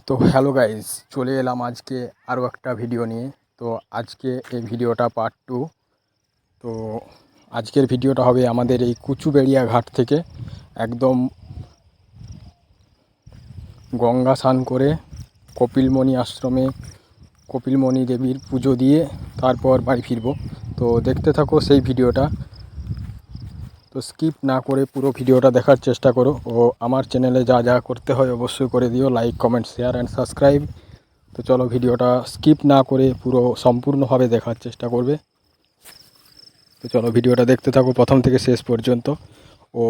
তো hello guys, চলে এলাম আজকে আরও একটা ভিডিও নিয়ে। তো আজকে এই ভিডিওটা পার্ট 2। তো আজকের ভিডিওটা হবে আমাদের এই কুচুবেড়িয়া ঘাট থেকে একদম গঙ্গা স্নান করে কপিলমণি আশ্রমে কপিলমণি দেবীর পুজো দিয়ে তারপর বাড়ি ফিরবো। তো দেখতে থাকো সেই ভিডিওটা। তো স্কিপ না করে পুরো ভিডিওটা দেখার চেষ্টা করো ও আমার চ্যানেলে যা যা করতে হয় অবশ্যই করে দিও, like, comment, share and subscribe. তো চলো ভিডিওটা স্কিপ না করে পুরো সম্পূর্ণভাবে দেখার চেষ্টা করবে। তো চলো ভিডিওটা দেখতে থাকো প্রথম থেকে শেষ পর্যন্ত। ও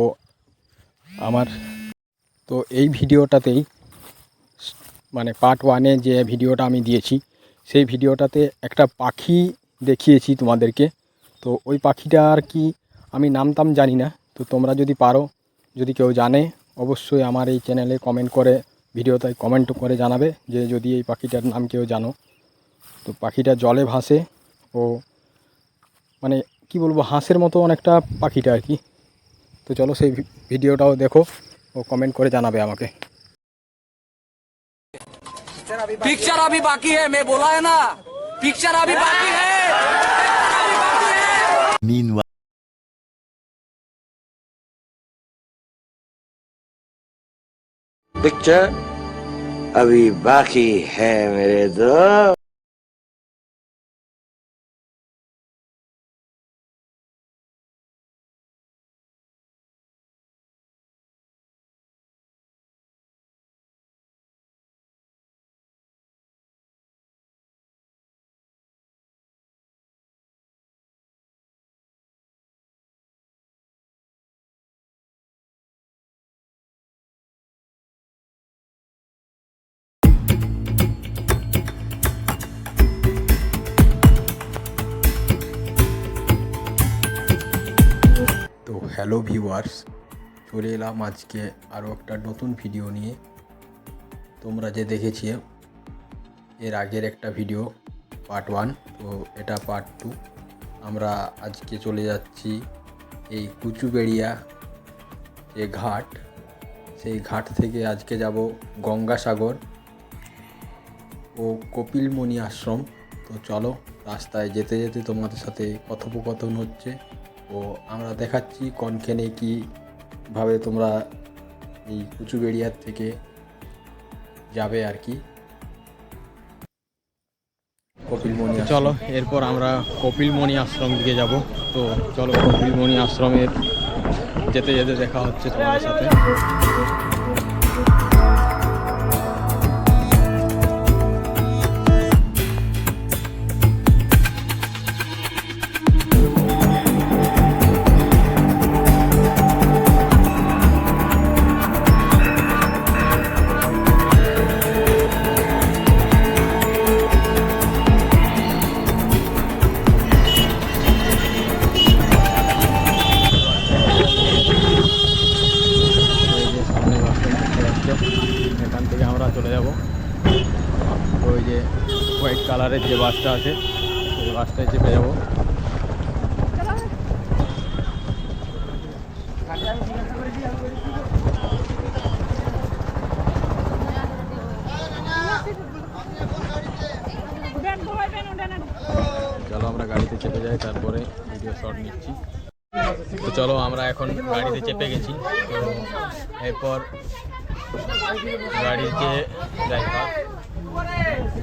আমার তো এই ভিডিওটাতেই মানে পার্ট 1-এ যে ভিডিওটা আমি দিয়েছি সেই ভিডিওটাতে একটা পাখি দেখিয়েছি তোমাদেরকে। তো ওই পাখিটা আর কি আমি নামতাম জানি না। তো তোমরা যদি পারো, যদি কেউ জানে, অবশ্যই আমার এই চ্যানেলে কমেন্ট করে ভিডিওতে কমেন্ট করে জানাবে যে যদি এই পাখিটার নাম কেউ জানো। তো পাখিটা জলে ভাসে ও মানে কি বলবো, হাঁসের মতো অনেকটা পাখিটা আর কি। তো চলো সেই ভিডিওটাও দেখো ও কমেন্ট করে জানাবে আমাকে। पिक्चर अभी बाकी है, मैं बोला है ना, पिक्चर अभी बाकी है। Meanwhile, पिक्चर अभी बाकी है मेरे दोस्त। তো হ্যালো ভিউয়ার্স, চলে এলাম আজকে আরও একটা নতুন ভিডিও নিয়ে। তোমরা যে দেখেছি এর আগের একটা ভিডিও পার্ট 1, তো এটা পার্ট 2। আমরা আজকে চলে যাচ্ছি এই কুচুবেড়িয়া যে ঘাট, সেই ঘাট থেকে আজকে যাব গঙ্গাসাগর ও কপিলমণি আশ্রম। তো চলো, রাস্তায় যেতে যেতে তোমাদের সাথে কথোপকথন হচ্ছে ও আমরা দেখাচ্ছি কোনখানে কীভাবে তোমরা এই কুচুবেড়িয়ার থেকে যাবে আর কি কপিলমণি। চলো এরপর আমরা কপিলমণি আশ্রম দিকে যাব। তো চলো কপিলমণি আশ্রমের যেতে যেতে দেখা হচ্ছে তোমাদের সাথে। এখান থেকে আমরা চলে যাব ওই যে হোয়াইট কালারের যে বাসটা আছে সেই বাসটায় চেপে যাব। চলো আমরা গাড়িতে চেপে যাই, তারপরে ভিডিও শট নিচ্ছি। তো চলো আমরা এখন গাড়িতে চেপে গেছি। তো এরপর গাড়িতে যাই,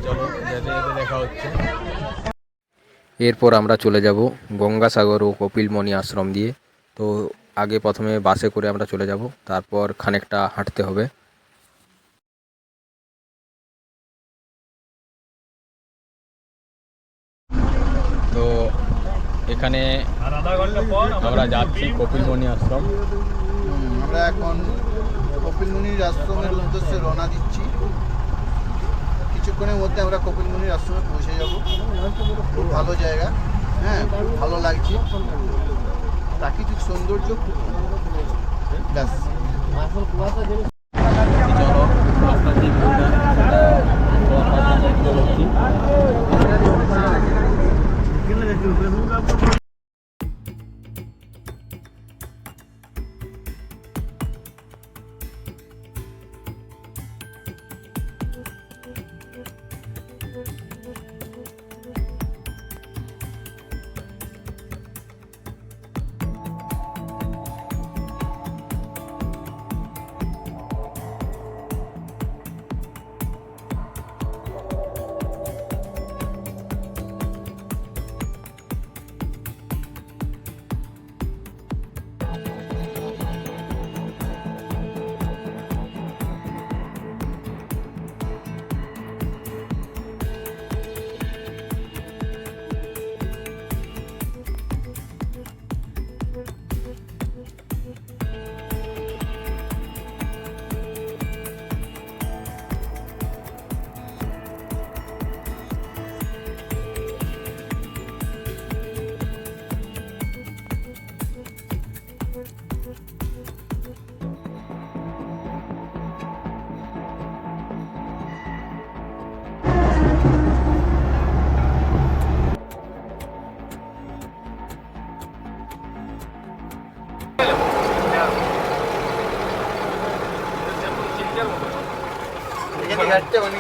চলো যেতে যেতে দেখা হচ্ছে। এরপর আমরা চলে যাব গঙ্গাসাগর ও কপিলমণি আশ্রম দিয়ে। তো আগে প্রথমে বাসে করে আমরা চলে যাব, তারপর খানিকটা হাঁটতে হবে। তো এখানে আমরা যাচ্ছি কপিলমণি আশ্রম। আমরা এখন কপিলমুনির আশ্রমের উদ্দেশ্যে রওনা দিচ্ছি। কিছুক্ষণের মধ্যে আমরা কপিলমুনির আশ্রমে পৌঁছে যাব। খুব ভালো জায়গা, হ্যাঁ, খুব ভালো লাগছে, প্রাকৃতিক সৌন্দর্য খুব ব্যাস। চলো আপনার যে ভিউটা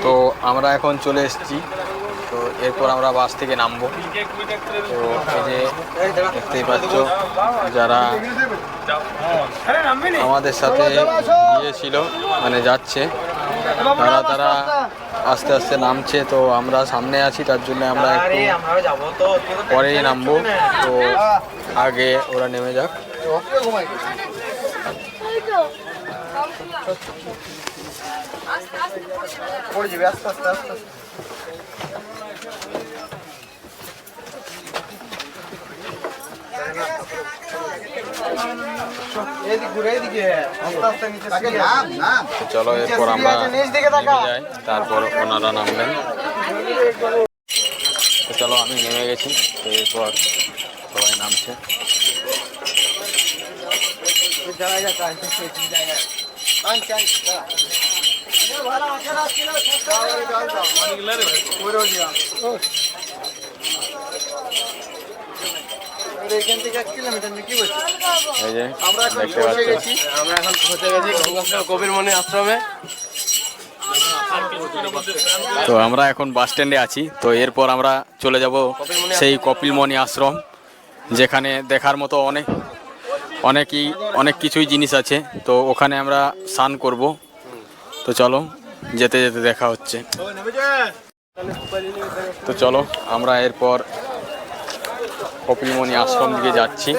তো আমরা এখন চলে এসেছি, তো এরপর আমরা বাস থেকে নামবো। তো এই যে দেখতেই পাচ্ছ যারা আমাদের সাথে গিয়েছিল মানে যাচ্ছে তারা আস্তে আস্তে নামছে। তো আমরা সামনে আছি, তার জন্য আমরা একটু পরেই নামবো। তো আগে ওরা নেমে যাক। পড়ে যাবে আস্তে আস্তে আস্তে আস্তে। এদিকে ঘুরে এদিকে আস্তে আস্তে নিচে নাম নাম। তো চলো এরপর আমরা নেমে যাই, তারপর ওনারা নামবেন। তো চলো আমি নেমে গেছি, তো এরপর সবাই নামছে। এখান থেকে 1 কিলোমিটার কি বলছি? এই যে আমরা এখন দেখতে পৌঁছে পাচ্ছ, গেছি। আমরা এখন পৌঁছে গেছি গঙ্গাসাগর কবিরমণি আশ্রমে। তো আমরা এখন বাস স্ট্যান্ডে আছি। তো এরপর আমরা চলে যাব সেই কপিলমণি আশ্রম, যেখানে দেখার মতো অনেক কিছুই জিনিস আছে। তো ওখানে আমরা স্নান করব। তো চলো যেতে যেতে দেখা হচ্ছে। তো চলো আমরা এরপর কপিলমণি আশ্রম দিকে যাচ্ছি।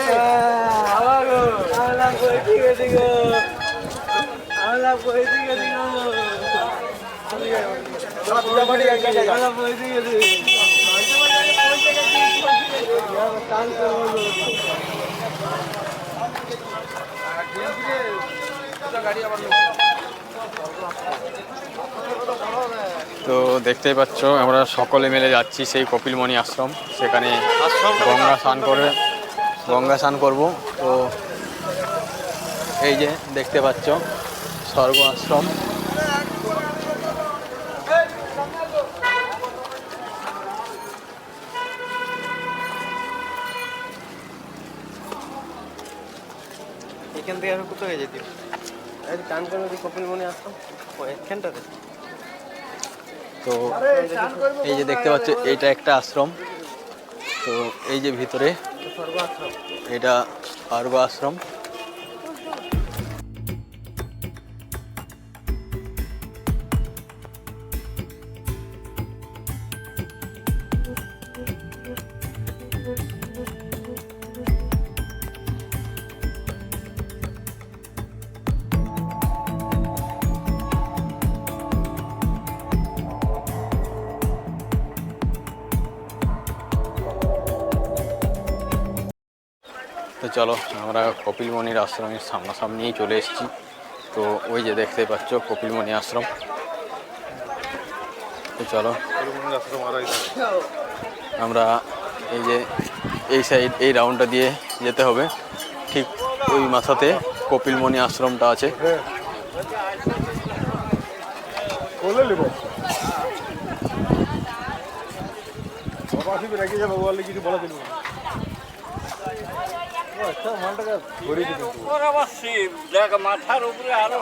তো দেখতেই পাচ্ছ আমরা সকলে মিলে যাচ্ছি সেই কপিলমণি আশ্রম, সেখানে গঙ্গা স্নান করব। তো এই যে দেখতে পাচ্ছ স্বর্গ আশ্রম। এখান থেকে আর কোথায় যেতে? এই কানকার নদী কপিলমণি আশ্রম এখানটাতে। তো এই যে দেখতে পাচ্ছ এইটা একটা আশ্রম। তো এই যে ভিতরে এটা স্বর্গ আশ্রম। তো চলো আমরা কপিলমণির আশ্রমের সামনাসামনিই চলে এসেছি। তো ওই যে দেখতে পাচ্ছ কপিলমণি আশ্রম। তো চলো আমরা এই যে এই সাইড এই রাউন্ডটা দিয়ে যেতে হবে, ঠিক ওই মাথাতে কপিলমণি আশ্রমটা আছে। মাথার উপরে আরো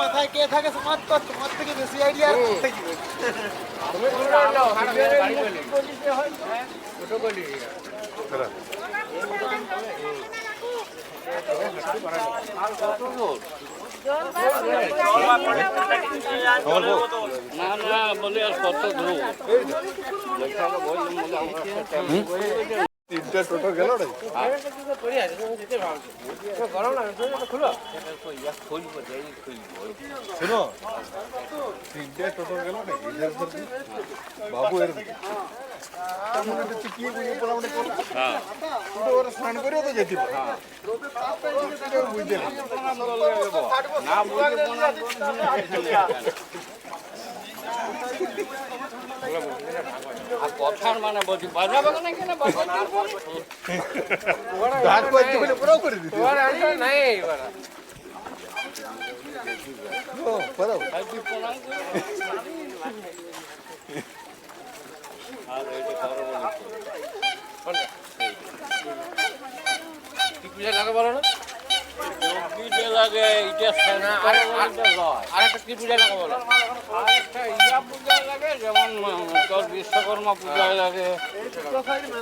মাথায় কে থাকে সমাজ কর, তোমার থেকে বেশি আইডিয়া না বলে আর কত দূর তিনটা টোটো গেল রে। শুনো তিনটে টোটো গেল না বাবু এর কি ওরা স্নান করে তো যেতে বুঝতে কথার মানে বলছি বাজাবে না কেন পুরো করে দিতে পূজা লাগে বলো না? যোগীতে লাগে, এটা সেনা আরেকটা কি পূজা লাগে বলো? আরেকটা ইয়া পূজা লাগে, যেমন তোর বিশ্বকর্মা পূজায় লাগে,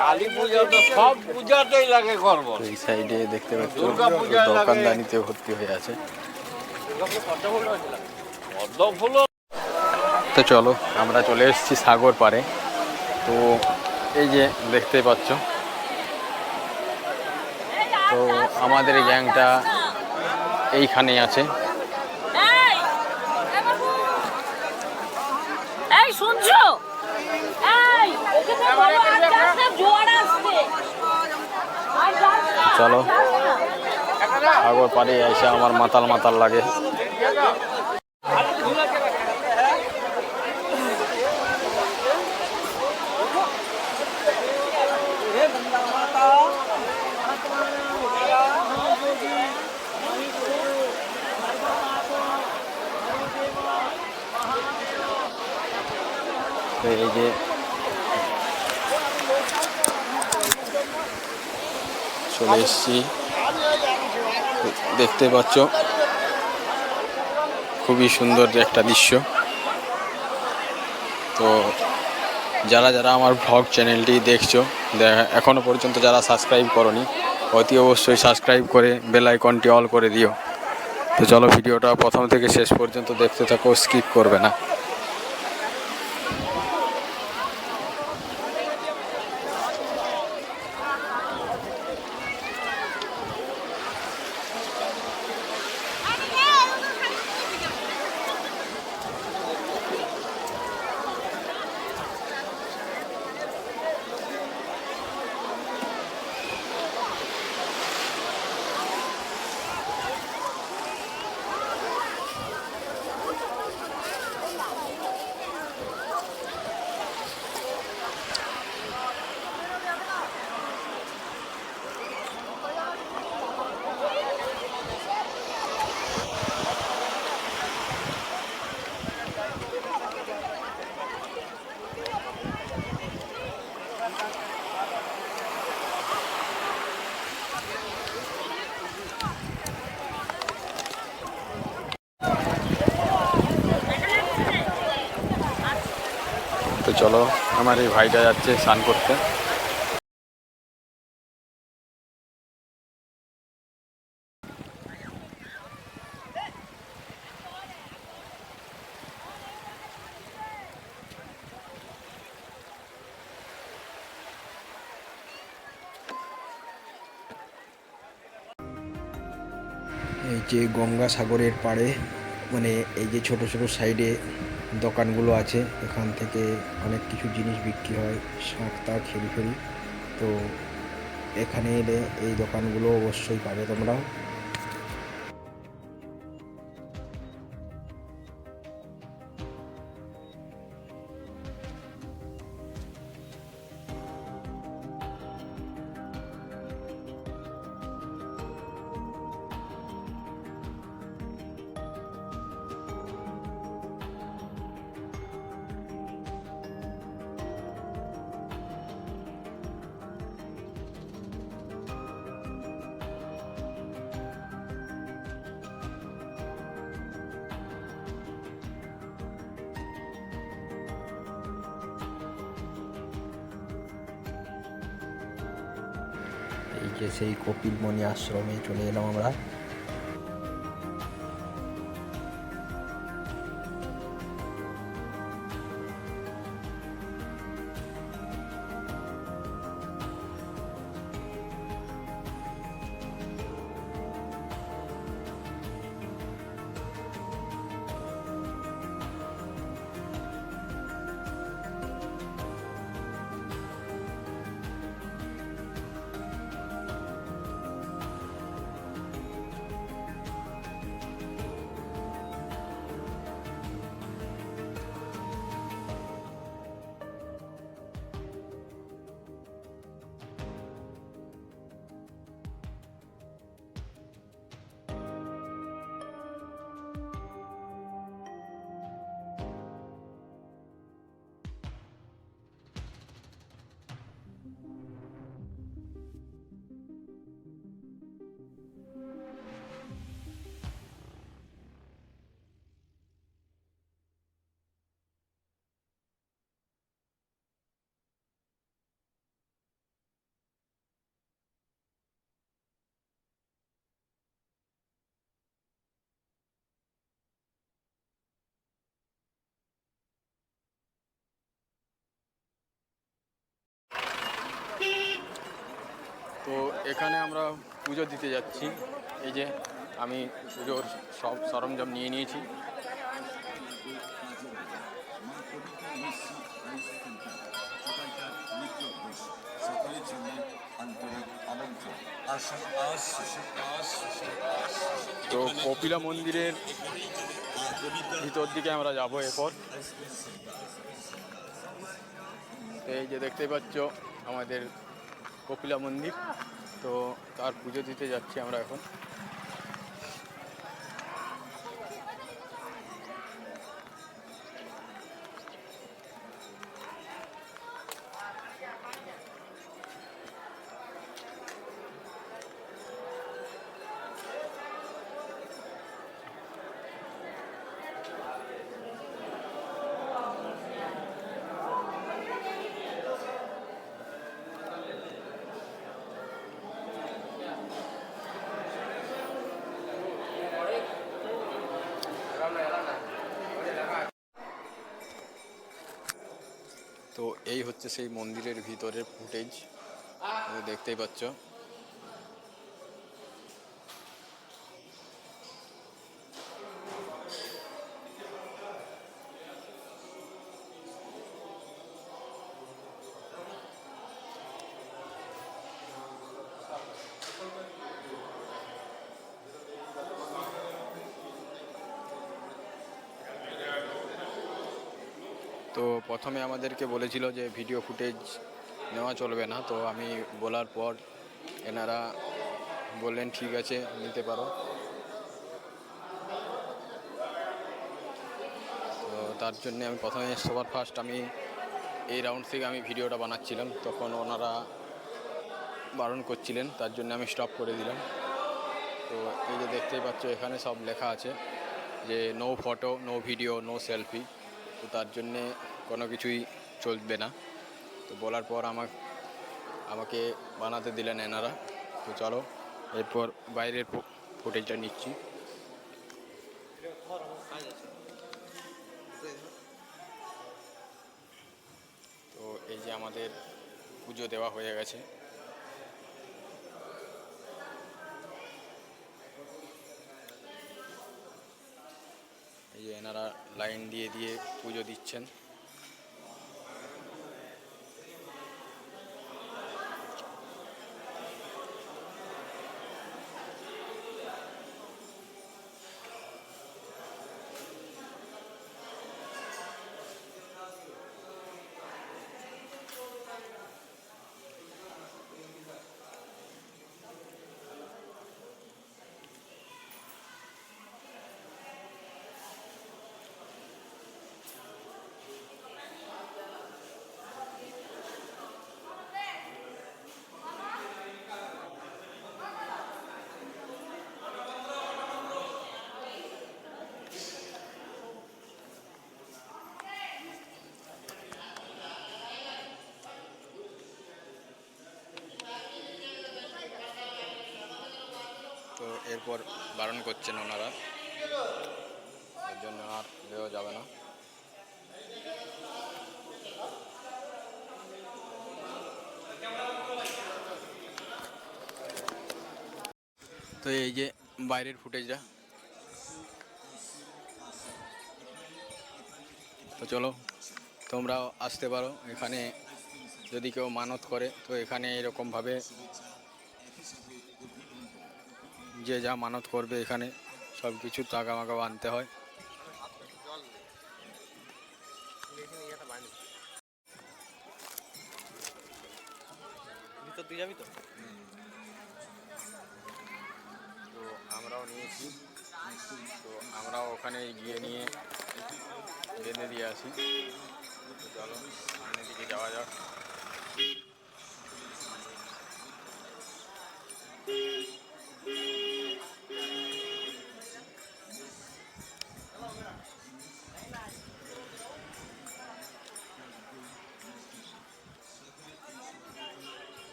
কালী পূজা, তো সব পূজাতেই লাগে করব। তো এই সাইডে দেখতে পাচ্ছ দুর্গা পূজায় লাগে। দোকানদানিতে ভর্তি হয়ে আছে। পদ্ম ফুল তো চলো আমরা চলে এসেছি সাগর পাড়ে। তো এই যে দেখতে পাচ্ছ, তো আমাদের এই গ্যাংটা এইখানেই আছে। এই শুনছো? এই ওকে বলো আর যাচ্ছে, জোয়ার আসছে। আর যাচ্ছে না। চলো সাগর পাড়ে এসে আমার মাতাল মাতাল লাগে। তো এই যে চলে এসেছি, দেখতে পাচ্ছ খুবই সুন্দর একটা দৃশ্য। তো যারা যারা আমার ভ্লগ চ্যানেলটি দেখছো, এখনো পর্যন্ত যারা সাবস্ক্রাইব করনি, অতি অবশ্যই সাবস্ক্রাইব করে বেল আইকনটি অল করে দিও। তো চলো ভিডিওটা প্রথম থেকে শেষ পর্যন্ত দেখতে থাকো, স্কিপ করবে না। তো চলো আমার এই ভাইটা যাচ্ছে স্নান করতে। এই যে গঙ্গাসাগরের পাড়ে, মানে এই যে ছোট ছোট সাইডে দোকানগুলো আছে, এখান থেকে অনেক কিছু জিনিস বিক্রি হয়, শাঁখ তা খেলি ফেরি। তো এখানে এলে এই দোকানগুলো অবশ্যই পাবে তোমরা। এই যে সেই কপিলমণি আশ্রমে চলে এলাম আমরা। তো এখানে আমরা পুজো দিতে যাচ্ছি। এই যে আমি পুজোর সব সরঞ্জাম নিয়ে নিয়েছি। তো কপিলা মন্দিরের ভিতর দিকে আমরা যাবো এরপর। তো এই যে দেখতে পাচ্ছ আমাদের কপিলা মন্দির, তো তার পুজো দিতে যাচ্ছি আমরা এখন। তো এই হচ্ছে সেই মন্দিরের ভিতরের ফুটেজ, দেখতেই পাচ্ছ। তো প্রথমে আমাদেরকে বলেছিল যে ভিডিও ফুটেজ নেওয়া চলবে না, তো আমি বলার পর এনারা বললেন ঠিক আছে নিতে পারো। তো তার জন্য আমি প্রথমে সবার ফার্স্ট আমি এই রাউন্ড থেকে আমি ভিডিওটা বানাচ্ছিলাম, তখন ওনারা বারণ করছিলেন, তার জন্য আমি স্টপ করে দিলাম। তো এই যে দেখতেই পাচ্ছ এখানে সব লেখা আছে যে no photo, no video, no selfie. তো তার জন্যে কোনো কিছুই চলবে না। তো বলার পর আমাকে বানাতে দিলেন এনারা। তো চলো এরপর বাইরের ফুটেজটা নিচ্ছি। তো এই যে আমাদের পুজো দেওয়া হয়ে গেছে। এই যে এনারা লাইন দিয়ে দিয়ে পুজো দিচ্ছেন। তো এরপর বারণ করছেন ওনারা, তার জন্য আর দেওয়া যাবে না। তো এই যে বাইরের ফুটেজটা। তো চলো তোমরাও আসতে পারো এখানে, যদি কেউ মানত করে তো এখানে এরকমভাবে যে যা মানত করবে এখানে সব কিছু টাকা মাকা আনতে হয়। ভিতর দিয়ে যাবি তো? তো আমরাও নিয়েছি, তো আমরাও ওখানে গিয়ে নিয়ে বেঁধে দিয়ে আসি। তো চলো সামনের দিকে যাওয়া যাক।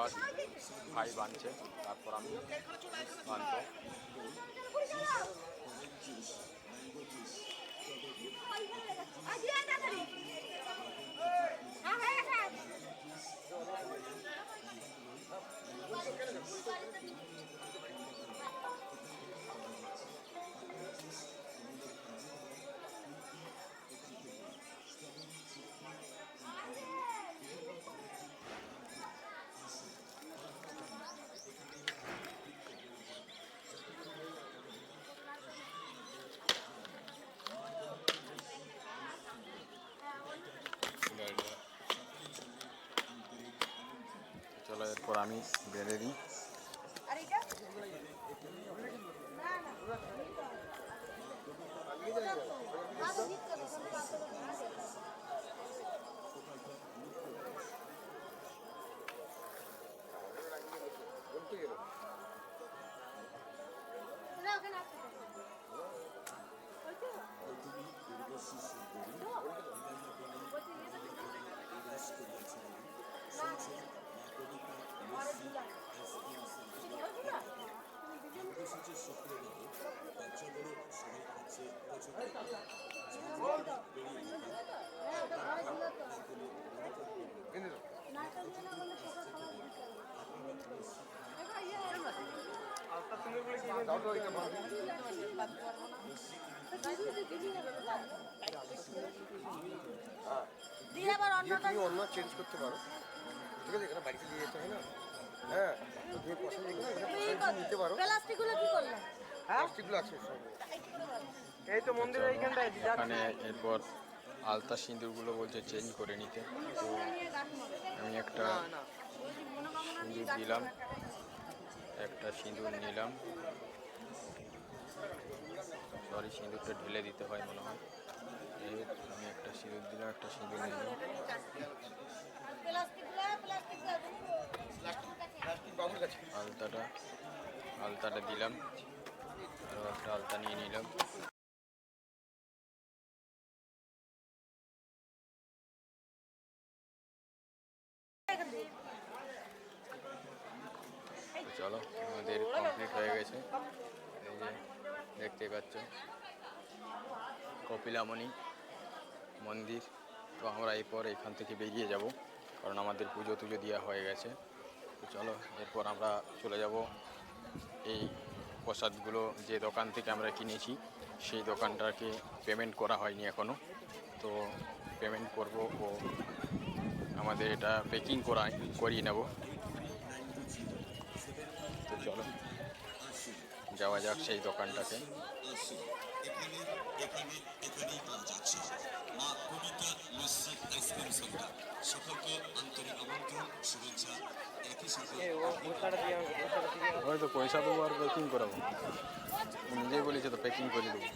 এবার ভাই বাঁধছে, তারপর আমি বাঁধবো। চলো এরপর আমি বেঁধে দিই। তুমি অন্য চেঞ্জ করতে পারো, ঠিক আছে? এখানে বাড়িতে দিয়ে যেতে হয় না। হ্যাঁ, তো তুমি পছন্দ নিতে পারো। প্লাস্টিকগুলো কি করলাম? প্লাস্টিকগুলো আছে সব। এই তো মন্দিরের এইখানটায় এখানে এরপর আলতা সিঁদুরগুলো বলছে চেঞ্জ করে নিতে। তো আমি একটা সিঁদুর দিলাম, একটা সিঁদুর নিলাম। সরি, সিঁদুরটা ঢেলে দিতে হয় মনে হয়। আমি একটা সিঁদুর দিলাম, একটা সিঁদুর নিলাম। আলতাটা দিলাম, আরও একটা আলতা নিয়ে নিলাম। চলো, আমাদের কমপ্লিট হয়ে গেছে। এই যে দেখতে পাচ্ছ কপিলামণি মন্দির। তো আমরা এরপর এখান থেকে বেরিয়ে যাব, কারণ আমাদের পুজো টুজো দেওয়া হয়ে গেছে। তো চলো এরপর আমরা চলে যাব এই প্রসাদগুলো যে দোকান থেকে আমরা কিনেছি, সেই দোকানটাকে পেমেন্ট করা হয়নি এখনও। তো পেমেন্ট করব ও আমাদের এটা প্যাকিং করিয়ে নেব। তো চলো যাওয়া যাক সেই দোকানটাতে। এখানেই পাওয়া যাচ্ছে মা কবিতা মসজিদ আইসক্রিম সেন্টার। সকলকে আন্তরিক আমন্ত্রণ, শুভেচ্ছা। একই সাথে তো পয়সা দেবো আর প্যাকিং করাবো, নিজেই বলেছে তো প্যাকিং করে দেবো।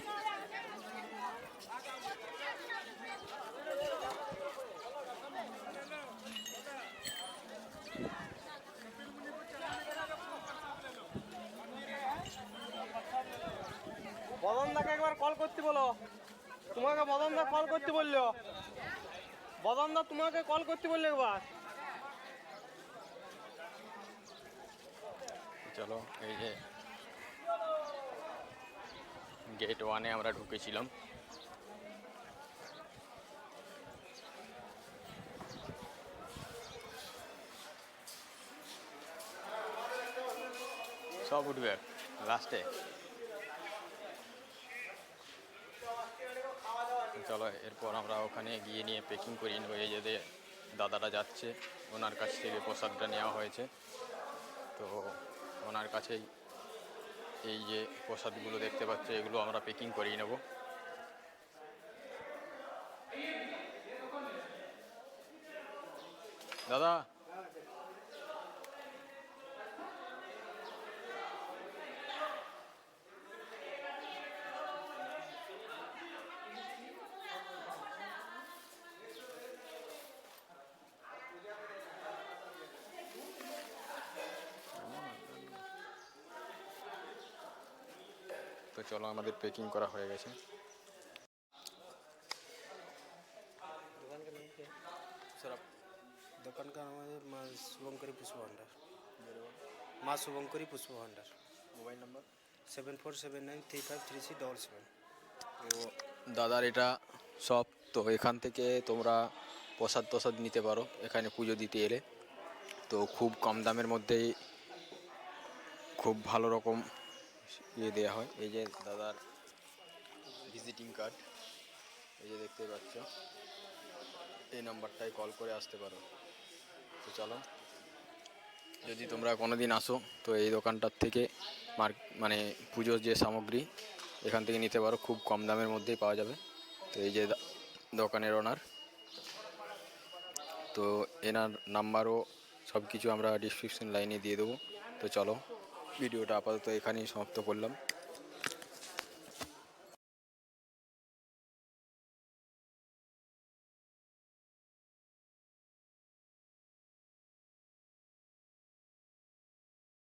বদনদাকে একবার কল করতে বলো, তোমাকে বদনদা কল করতে বললো। বদনদা তোমাকে কল করতে বললো একবার। চলো, এই যে গেট 1-এ আমরা ঢুকেছিলাম। সব উঠবে লাস্টে। চলো এরপর আমরা ওখানে গিয়ে নিয়ে প্যাকিং করি নেবো। এই যে দাদাটা যাচ্ছে, ওনার কাছ থেকে প্রসাদটা নেওয়া হয়েছে। তো ওনার কাছেই এই যে প্রসাদগুলো দেখতে পাচ্ছ, এগুলো আমরা প্যাকিং করিয়ে নেব। দাদা তো চলো, আমাদের প্যাকিং করা হয়ে গেছে। दुकान का नाम है शुभंकरी पुष्प भंडार। মা শুভঙ্করী পুষ্প ভান্ডার। Mobile number 7479353677। তো দাদার এটা সব, তো এখান থেকে তোমরা প্রসাদ নিতে পারো এখানে পুজো দিতে এলে। তো খুব কম দামের মধ্যেই খুব ভালো রকম দেওয়া হয়। এই যে দাদার ভিজিটিং কার্ড, এই যে দেখতে পাচ্ছ, এই নাম্বারটায় কল করে আসতে পারো। তো চলো, যদি তোমরা কোনো দিন আসো তো এই দোকানটার থেকে মানে পুজোর যে সামগ্রী এখান থেকে নিতে পারো, খুব কম দামের মধ্যেই পাওয়া যাবে। তো এই যে দোকানের ওনার, তো এনার নাম্বারও সব কিছু আমরা ডিসক্রিপশন লাইনে দিয়ে দেবো। তো চলো, ভিডিওটা আপাতত এখানেই সমাপ্ত করলাম।